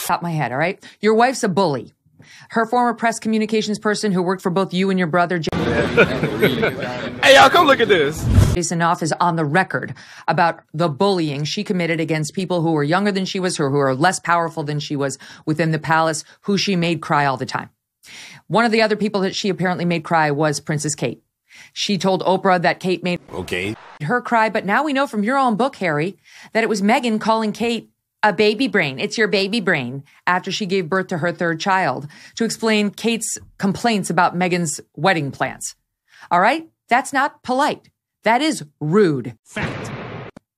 top of my head, all right? Your wife's a bully. Her former press communications person who worked for both you and your brother, Hey, y'all, come look at this. Jason Knopf, is on the record about the bullying she committed against people who were younger than she was, who were less powerful than she was within the palace, who she made cry all the time. One of the other people that she apparently made cry was Princess Kate. She told Oprah that Kate made her cry, but now we know from your own book, Harry, that it was Megyn calling Kate a baby brain. It's your baby brain, after she gave birth to her third child, to explain Kate's complaints about Megyn's wedding plans. All right? That's not polite. That is rude. Fact.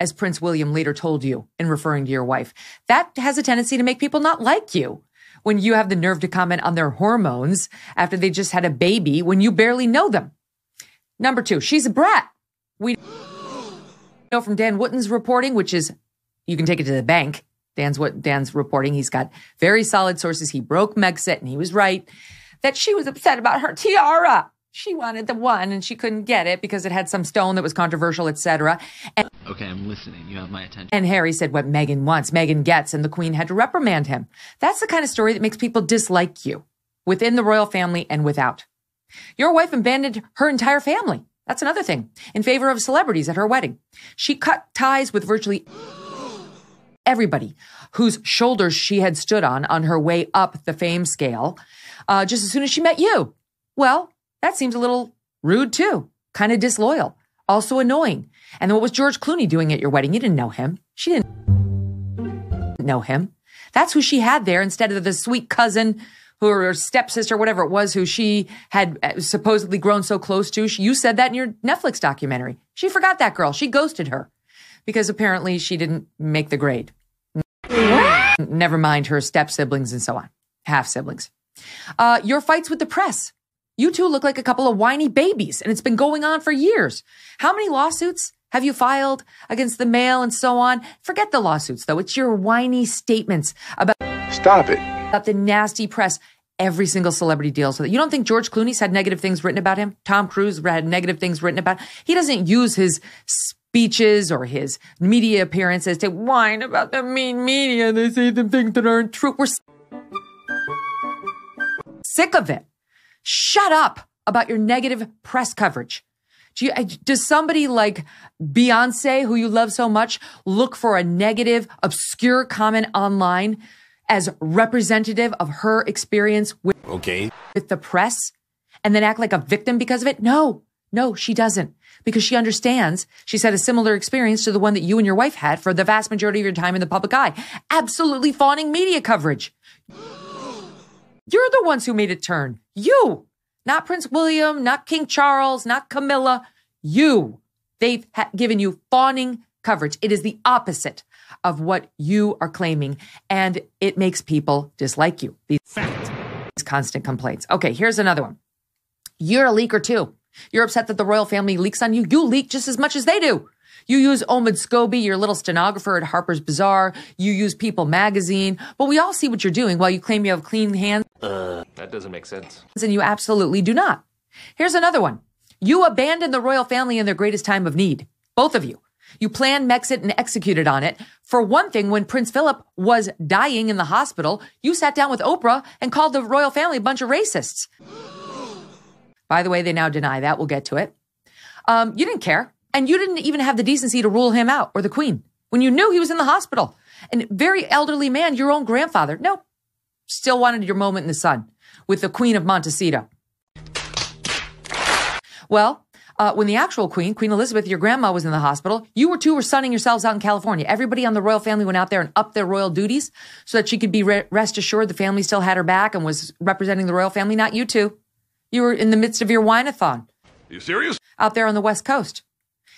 As Prince William later told you in referring to your wife. That has a tendency to make people not like you when you have the nerve to comment on their hormones after they just had a baby when you barely know them. Number 2, she's a brat. We know from Dan Wootton's reporting, which is, you can take it to the bank. Dan's reporting. He's got very solid sources. He broke Megxit, and he was right, that she was upset about her tiara. She wanted the one, and she couldn't get it because it had some stone that was controversial, etc. Okay, I'm listening. You have my attention. And Harry said what Megyn wants, Megyn gets, and the Queen had to reprimand him. That's the kind of story that makes people dislike you, within the royal family and without. Your wife abandoned her entire family. That's another thing. In favor of celebrities at her wedding. She cut ties with virtually everybody whose shoulders she had stood on her way up the fame scale, just as soon as she met you. Well, that seems a little rude too. Kind of disloyal. Also annoying. And then what was George Clooney doing at your wedding? You didn't know him. She didn't know him. That's who she had there instead of the sweet cousin or her stepsister, whatever it was, who she had supposedly grown so close to. You said that in your Netflix documentary. She forgot that girl. She ghosted her because apparently she didn't make the grade. Never mind her step-siblings and so on. Half-siblings. Your fights with the press. You two look like a couple of whiny babies, and it's been going on for years. How many lawsuits have you filed against the Mail and so on? Forget the lawsuits, though. It's your whiny statements about... Stop it. About the nasty press. Every single celebrity deals with it. You don't think George Clooney's had negative things written about him? Tom Cruise had negative things written about him? He doesn't use his speeches or his media appearances to whine about the mean media. They say the things that aren't true. We're sick of it. Shut up about your negative press coverage. Does somebody like Beyonce, who you love so much, look for a negative, obscure comment online as representative of her experience with the press and then act like a victim because of it? No, she doesn't. Because she understands she's had a similar experience to the one that you and your wife had for the vast majority of your time in the public eye. Absolutely fawning media coverage. You're the ones who made it turn. You. Not Prince William, not King Charles, not Camilla. You. They've given you fawning coverage. It is the opposite of what you are claiming, and it makes people dislike you. These constant complaints. Okay, here's another one. You're a leaker too. You're upset that the royal family leaks on you. You leak just as much as they do. You use Omid Scobie, your little stenographer at Harper's Bazaar. You use People magazine. But we all see what you're doing while you claim you have clean hands. That doesn't make sense. And you absolutely do not. Here's another one. You abandoned the royal family in their greatest time of need. Both of you. You planned Megxit and executed on it. For one thing, when Prince Philip was dying in the hospital, you sat down with Oprah and called the royal family a bunch of racists. By the way, they now deny that. We'll get to it. You didn't care. And you didn't even have the decency to rule him out or the Queen when you knew he was in the hospital. And very elderly man, your own grandfather. No, still wanted your moment in the sun with the Queen of Montecito. Well, when the actual Queen Elizabeth, your grandma, was in the hospital, you two were sunning yourselves out in California. Everybody on the royal family went out there and upped their royal duties so that she could be rest assured the family still had her back and was representing the royal family, not you two. You were in the midst of your wine-a-thon. Are you serious? Out there on the West Coast.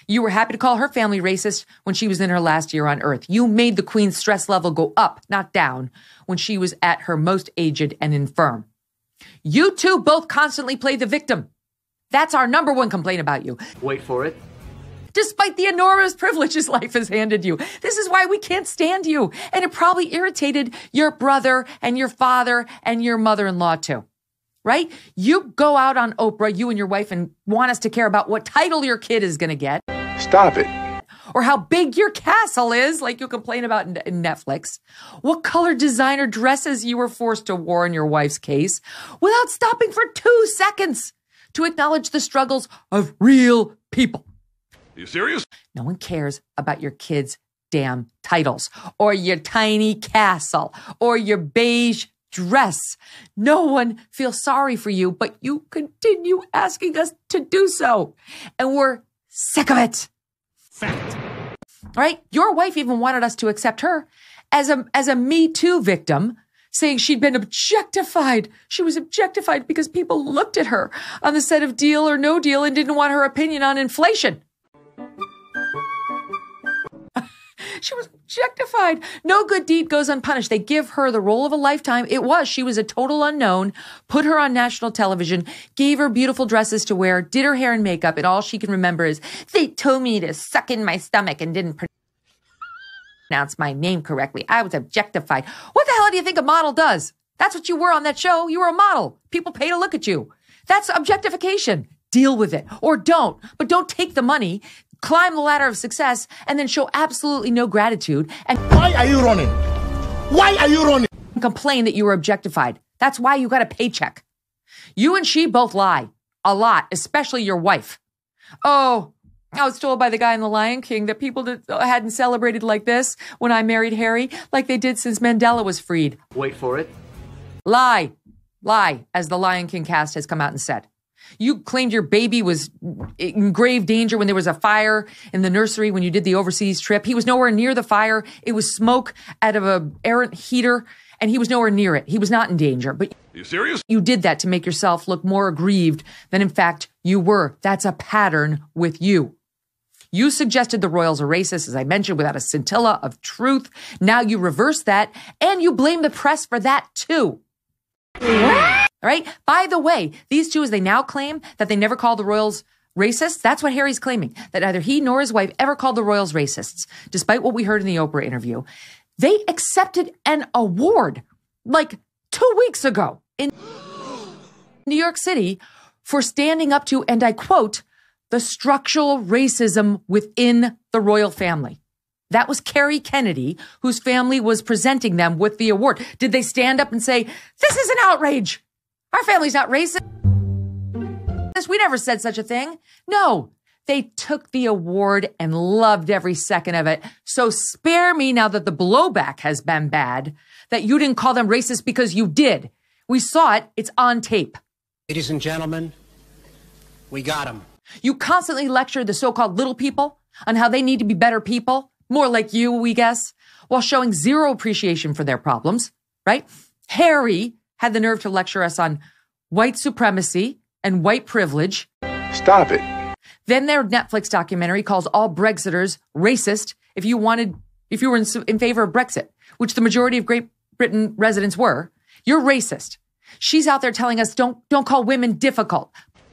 You were happy to call her family racist when she was in her last year on Earth. You made the Queen's stress level go up, not down, when she was at her most aged and infirm. You two both constantly play the victim. That's our number one complaint about you. Wait for it. Despite the enormous privileges life has handed you. This is why we can't stand you. And it probably irritated your brother and your father and your mother-in-law too. Right? You go out on Oprah, you and your wife, and want us to care about what title your kid is going to get. Stop it. or how big your castle is, like you complain about in Netflix, what color designer dresses you were forced to wear in your wife's case, without stopping for 2 seconds to acknowledge the struggles of real people. Are you serious? No one cares about your kids' damn titles, or your tiny castle, or your beige dress. No one feels sorry for you, but you continue asking us to do so. And we're sick of it. Fact. Right? Your wife even wanted us to accept her as a Me Too victim, saying she'd been objectified. She was objectified because people looked at her on the set of Deal or No Deal and didn't want her opinion on inflation. She was objectified. No good deed goes unpunished. They give her the role of a lifetime. She was a total unknown, put her on national television, gave her beautiful dresses to wear, did her hair and makeup, and all she can remember is, they told me to suck in my stomach and didn't pronounce my name correctly. I was objectified. What the hell do you think a model does? That's what you were on that show. You were a model. People pay to look at you. That's objectification. Deal with it. Or don't. But don't take the money, climb the ladder of success, and then show absolutely no gratitude. And Why are you running? Why are you running? Complain that you were objectified. That's why you got a paycheck. You and she both lie. A lot, especially your wife. Oh, I was told by the guy in The Lion King that people hadn't celebrated like this when I married Harry, like they did since Mandela was freed. Wait for it. Lie. Lie, as the Lion King cast has come out and said. You claimed your baby was in grave danger when there was a fire in the nursery when you did the overseas trip. He was nowhere near the fire. It was smoke out of an errant heater, and he was nowhere near it. He was not in danger. But Are you serious? you did that to make yourself look more aggrieved than in fact you were. That's a pattern with you. You suggested the royals are racist, as I mentioned, without a scintilla of truth. Now you reverse that, and you blame the press for that too. All right? By the way, these two, as they now claim that they never called the royals racists, that's what Harry's claiming, that neither he nor his wife ever called the royals racists, despite what we heard in the Oprah interview. They accepted an award like 2 weeks ago in New York City for standing up to, and I quote, the structural racism within the royal family. That was Kerry Kennedy, whose family was presenting them with the award. Did they stand up and say, this is an outrage? Our family's not racist. We never said such a thing. No, they took the award and loved every second of it. So spare me now that the blowback has been bad, that you didn't call them racist because you did. We saw it. It's on tape. Ladies and gentlemen, we got him. You constantly lecture the so-called little people on how they need to be better people, more like you, we guess, while showing zero appreciation for their problems, right? Harry had the nerve to lecture us on white supremacy and white privilege. Stop it. Then their Netflix documentary calls all Brexiters racist if you were in favor of Brexit, which the majority of Great Britain residents were. You're racist. She's out there telling us don't call women difficult.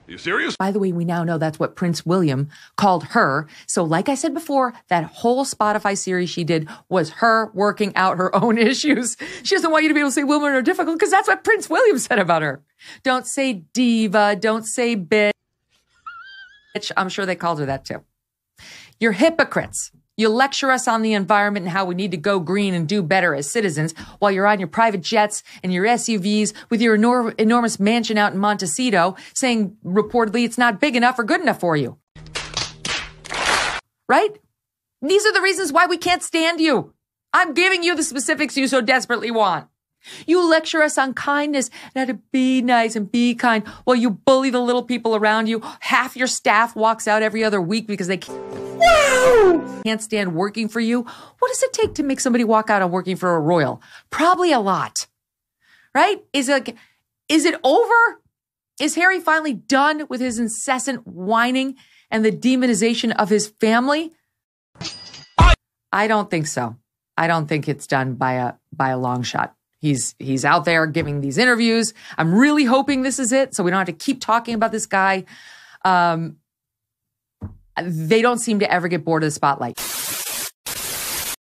Are you serious? By the way, we now know that's what Prince William called her. So like I said before, that whole Spotify series she did was her working out her own issues. She doesn't want you to be able to say women are difficult because that's what Prince William said about her. Don't say diva. Don't say bitch. I'm sure they called her that too. You're hypocrites. You lecture us on the environment and how we need to go green and do better as citizens while you're on your private jets and your SUVs with your enormous mansion out in Montecito saying reportedly it's not big enough or good enough for you. Right? These are the reasons why we can't stand you. I'm giving you the specifics you so desperately want. You lecture us on kindness and how to be nice and be kind while you bully the little people around you. Half your staff walks out every other week because they can't stand working for you. What does it take to make somebody walk out of working for a royal? Probably a lot, right? Is it over? Is Harry finally done with his incessant whining and the demonization of his family? I don't think so. I don't think it's done by a long shot. He's out there giving these interviews. I'm really hoping this is it, so we don't have to keep talking about this guy. They don't seem to ever get bored of the spotlight.